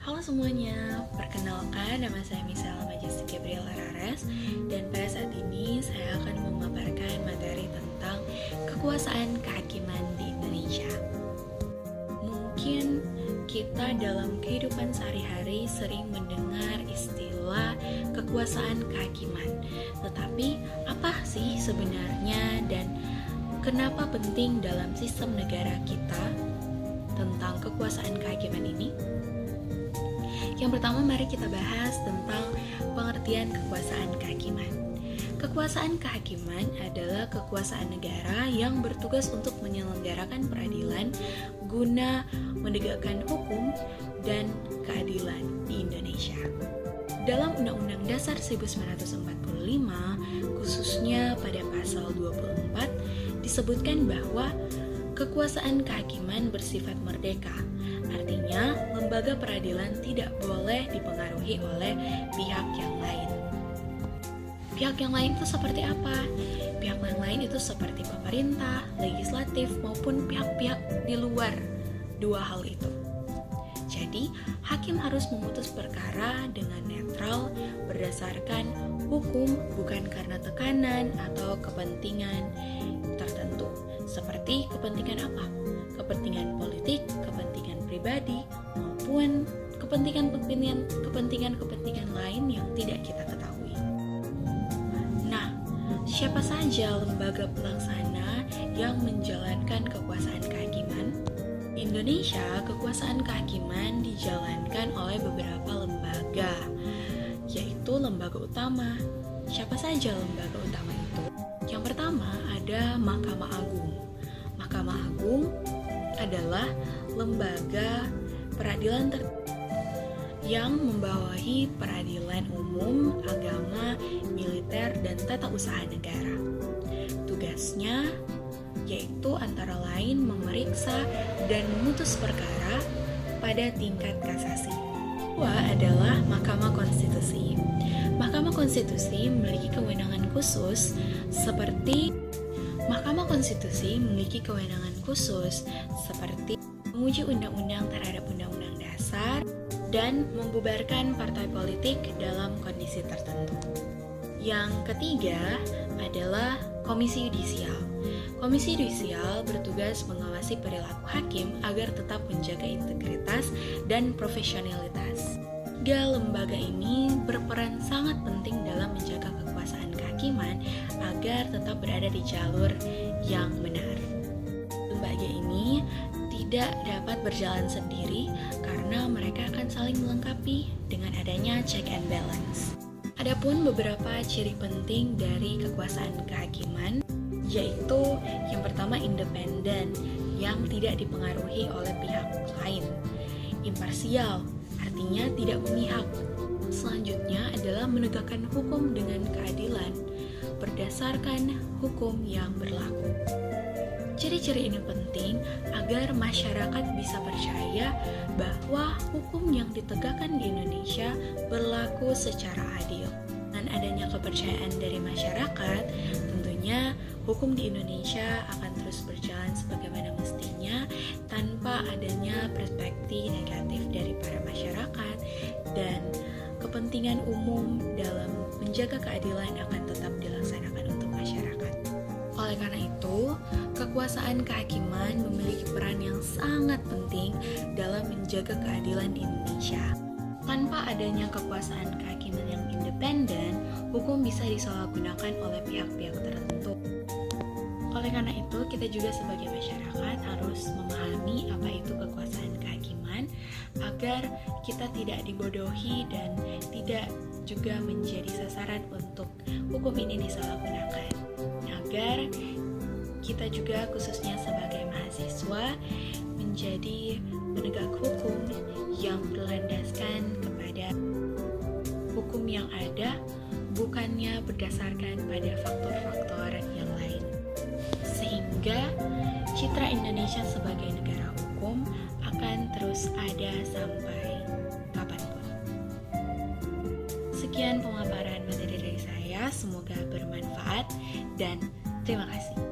Halo semuanya, perkenalkan nama saya Michelle Majesty Gabriel Arares dan pada saat ini saya akan memaparkan materi tentang kekuasaan kehakiman di Indonesia. Mungkin kita dalam kehidupan sehari-hari sering mendengar istilah kekuasaan kehakiman, tetapi apa sih sebenarnya dan kenapa penting dalam sistem negara kita tentang kekuasaan kehakiman ini? Yang pertama, mari kita bahas tentang pengertian kekuasaan kehakiman. Kekuasaan kehakiman adalah kekuasaan negara yang bertugas untuk menyelenggarakan peradilan guna menegakkan hukum dan keadilan di Indonesia. Dalam Undang-Undang Dasar 1945, khususnya pada pasal 24, disebutkan bahwa kekuasaan kehakiman bersifat merdeka. Artinya, lembaga peradilan tidak boleh dipengaruhi oleh pihak yang lain. Pihak yang lain itu seperti apa? Pihak yang lain itu seperti pemerintah, legislatif, maupun pihak-pihak di luar dua hal itu. Jadi, hakim harus memutus perkara dengan netral berdasarkan hukum, bukan karena tekanan atau kepentingan tertentu. Seperti kepentingan apa? Kepentingan politik, kepentingan pribadi, maupun kepentingan lain yang tidak kita ketahui. Nah, siapa saja lembaga pelaksana yang menjalankan kekuasaan kehakiman? Di Indonesia, kekuasaan kehakiman dijalankan oleh beberapa lembaga, yaitu lembaga utama. Siapa saja lembaga utama itu? Yang pertama ada Mahkamah Agung. Mahkamah Agung adalah lembaga peradilan yang membawahi peradilan umum, agama, militer, dan tata usaha negara. Tugasnya yaitu antara lain memeriksa dan memutus perkara pada tingkat kasasi. Kedua adalah Mahkamah Konstitusi. Mahkamah Konstitusi memiliki kewenangan khusus seperti menguji undang-undang terhadap undang-undang dasar dan membubarkan partai politik dalam kondisi tertentu. Yang ketiga adalah Komisi Yudisial. Komisi Yudisial bertugas mengawasi perilaku hakim agar tetap menjaga integritas dan profesionalitas. Tiga lembaga ini berperan sangat penting dalam menjaga kekuasaan kehakiman agar tetap berada di jalur yang benar. Lembaga ini tidak dapat berjalan sendiri karena mereka akan saling melengkapi dengan adanya check and balance. Adapun beberapa ciri penting dari kekuasaan kehakiman, yaitu yang pertama independen, yang tidak dipengaruhi oleh pihak lain. Imparsial, artinya tidak memihak. Selanjutnya adalah menegakkan hukum dengan keadilan berdasarkan hukum yang berlaku. Ciri-ciri ini penting agar masyarakat bisa percaya bahwa hukum yang ditegakkan di Indonesia berlaku secara adil. Dengan adanya kepercayaan dari masyarakat, tentunya hukum di Indonesia akan terus berjalan sebagaimana mestinya tanpa adanya perspektif negatif dari para masyarakat, dan kepentingan umum dalam menjaga keadilan akan tetap dilaksanakan untuk masyarakat. Oleh karena itu, kekuasaan kehakiman memiliki peran yang sangat penting dalam menjaga keadilan di Indonesia. Tanpa adanya kekuasaan kehakiman yang independen, hukum bisa disalahgunakan oleh pihak-pihak tertentu. Oleh karena itu, kita juga sebagai masyarakat harus memahami apa itu kekuasaan kehakiman agar kita tidak dibodohi dan tidak juga menjadi sasaran untuk hukum ini disalahgunakan. Agar kita juga khususnya sebagai mahasiswa menjadi penegak hukum yang berlandaskan kepada hukum yang ada, bukannya berdasarkan pada faktor-faktor yang lain. Sehingga citra Indonesia sebagai negara hukum akan terus ada sampai kapanpun. Sekian pemaparan materi dari saya, semoga bermanfaat dan terima kasih.